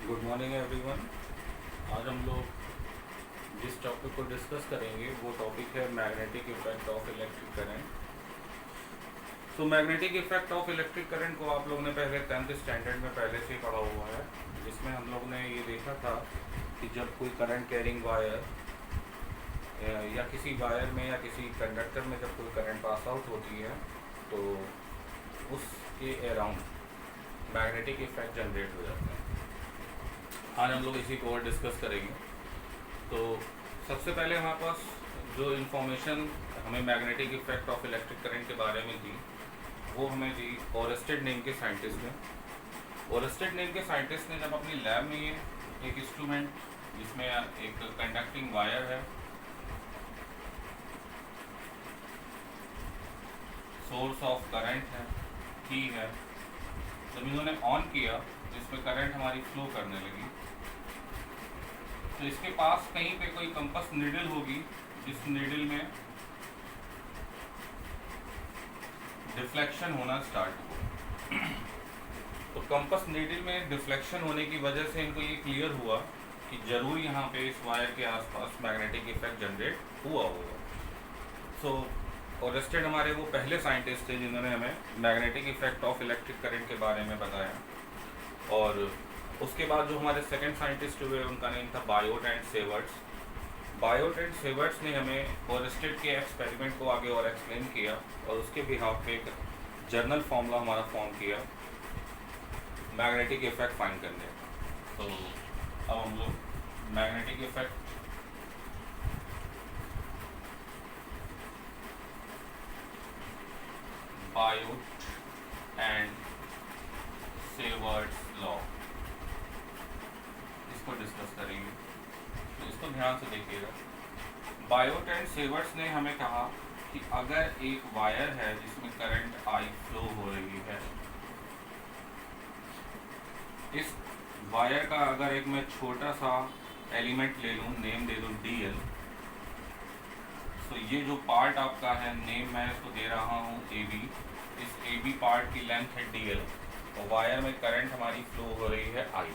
Good morning everyone. आज हम लोग जिस टॉपिक को डिस्कस करेंगे वो टॉपिक है magnetic effect of electric current. तो magnetic effect of electric current को आप लोगों ने पहले 10th स्टैंडर्ड में पहले से ही पढ़ा हुआ है, जिसमें हम लोग ने ये देखा था कि जब कोई करंट कैरिंग वायर या किसी वायर में या किसी कंडक्टर में जब कोई करंट पास आउट होती है तो उसके अराउंड मैग्नेटिक इफेक्ट जनरेट हो जाते हैं। आज हम लोग इसी को और डिस्कस करेंगे। तो सबसे पहले हमारे पास जो इन्फॉर्मेशन हमें magnetic effect of electric current के बारे में दी वो हमें दी ओरस्टेड नेम के साइंटिस्ट ने। ओरस्टेड नेम के साइंटिस्ट ने जब अपनी लैब में ये एक इंस्ट्रूमेंट जिसमें एक कंडक्टिंग वायर है, सोर्स ऑफ करंट है, की है, जब इन्होंने ऑन किया जिसमें करंट हमारी फ्लो करने लगी तो इसके पास कहीं पे कोई कंपास नीडल होगी जिस नीडल में डिफ्लेक्शन होना स्टार्ट हुआ। तो कंपास नीडल में डिफ्लेक्शन होने की वजह से इनको ये क्लियर हुआ कि जरूर यहाँ पे इस वायर के आसपास मैग्नेटिक इफेक्ट जनरेट हुआ होगा। सो ओरस्टेड हमारे वो पहले साइंटिस्ट थे जिन्होंने हमें magnetic effect of electric current के बारे में बताया। और उसके बाद जो हमारे सेकंड साइंटिस्ट हुए उनका नेम था Biot and Savart's. Biot and Savart's ने हमें ओरस्टेड के एक्सपेरिमेंट को आगे और एक्सप्लेन किया और उसके बिहाफ पे एक जर्नल फॉर्मूला हमारा फॉर्म किया मैग्नेटिक इफेक्ट फाइंड करने का। तो अब हम लोग magnetic effect Biot and Savart's law इसको डिस्कस करेंगे, तो इसको ध्यान से देखिएगा। बायोट एंड सेवर्ट्स ने हमें कहा कि अगर एक वायर है जिसमें करंट आई फ्लो हो रही है, इस वायर का अगर एक मैं छोटा सा एलिमेंट ले लूँ, नेम दे दूँ DL, तो ये जो पार्ट आपका है नेम मैं इसको दे रहा हूँ AB, इस AB पार्ट की लेंथ है DL और वायर में करंट हमारी फ्लो हो रही है I।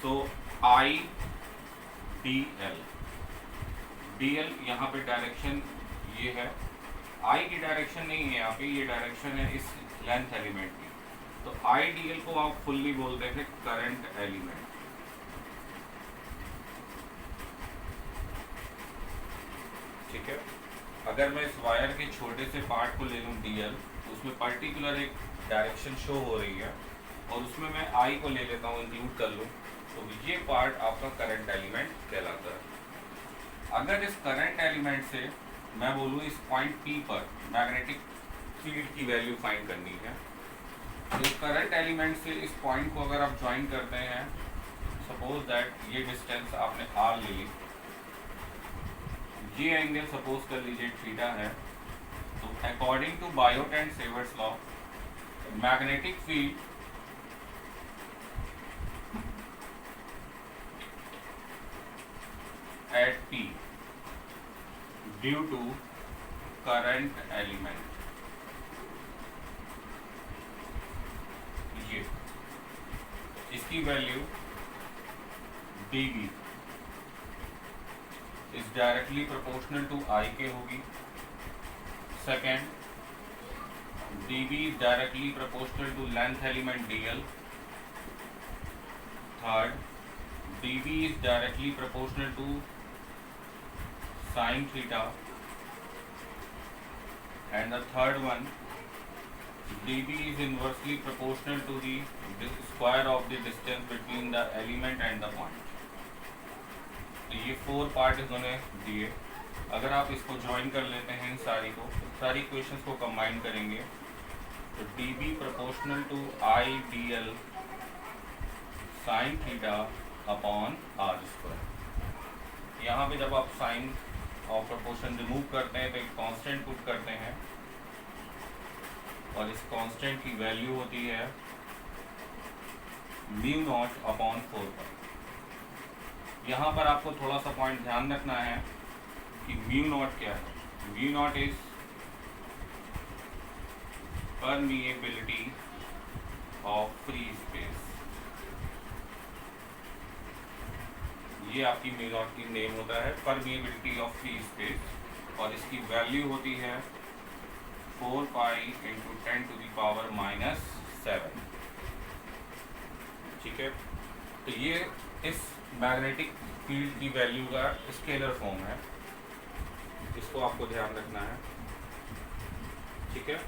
सो DL यहाँ पे डायरेक्शन ये है, I की डायरेक्शन नहीं है यहाँ पे, ये डायरेक्शन है इस लेंथ एलिमेंट की। तो IDL को आप फुल्ली बोलते हैं करंट एलिमेंट। ठीक है, अगर मैं इस वायर के छोटे से पार्ट को ले लूँ DL, तो उसमें पर्टिकुलर एक डायरेक्शन शो हो रही है और उसमें मैं I को ले लेता हूँ, इंक्लूड कर लूँ, तो ये पार्ट आपका करंट एलिमेंट कहलाता है। अगर इस करंट एलिमेंट से मैं बोलूँ इस पॉइंट P पर मैग्नेटिक फील्ड की वैल्यू फाइंड करनी है, तो इस करंट एलिमेंट से इस पॉइंट को अगर आप ज्वाइन करते हैं, सपोज दैट ये डिस्टेंस आपने R ले ली, ये एंगल सपोज कर लीजिए थीटा है, तो according to Biot and Savart's law magnetic field at P due to current element, ये इसकी value dB is directly proportional to I के होगी। Second, dB is directly proportional to length element DL। Third, dB is directly proportional to sin theta, and the third one, dB is inversely proportional to the square of the distance between the element and the point। तो ये 4 part इन्होंने दिए। अगर आप इसको join कर लेते हैं इन सारी इक्वेशंस को कंबाइन करेंगे तो dB proportional to IDL sin theta upon R square. यहाँ पे जब आप साइन और प्रोपोर्शन रिमूव करते हैं तो एक कांस्टेंट पुट करते हैं और इस कांस्टेंट की वैल्यू होती है म्यू नॉट अपॉन 4 पाई। यहाँ पर आपको थोड़ा सा पॉइंट ध्यान रखना है कि म्यू नॉट क्या है। Mu naught is permeability of free space। ये आपकी म्यू नॉट की नेम होता है परमिएबिलिटी ऑफ फ्री स्पेस, और इसकी वैल्यू होती है 4 पाई इंटू 10⁻⁻⁷। ठीक है, तो ये इस मैग्नेटिक फील्ड की वैल्यू का स्केलर फॉर्म है, इसको आपको ध्यान रखना है। ठीक है।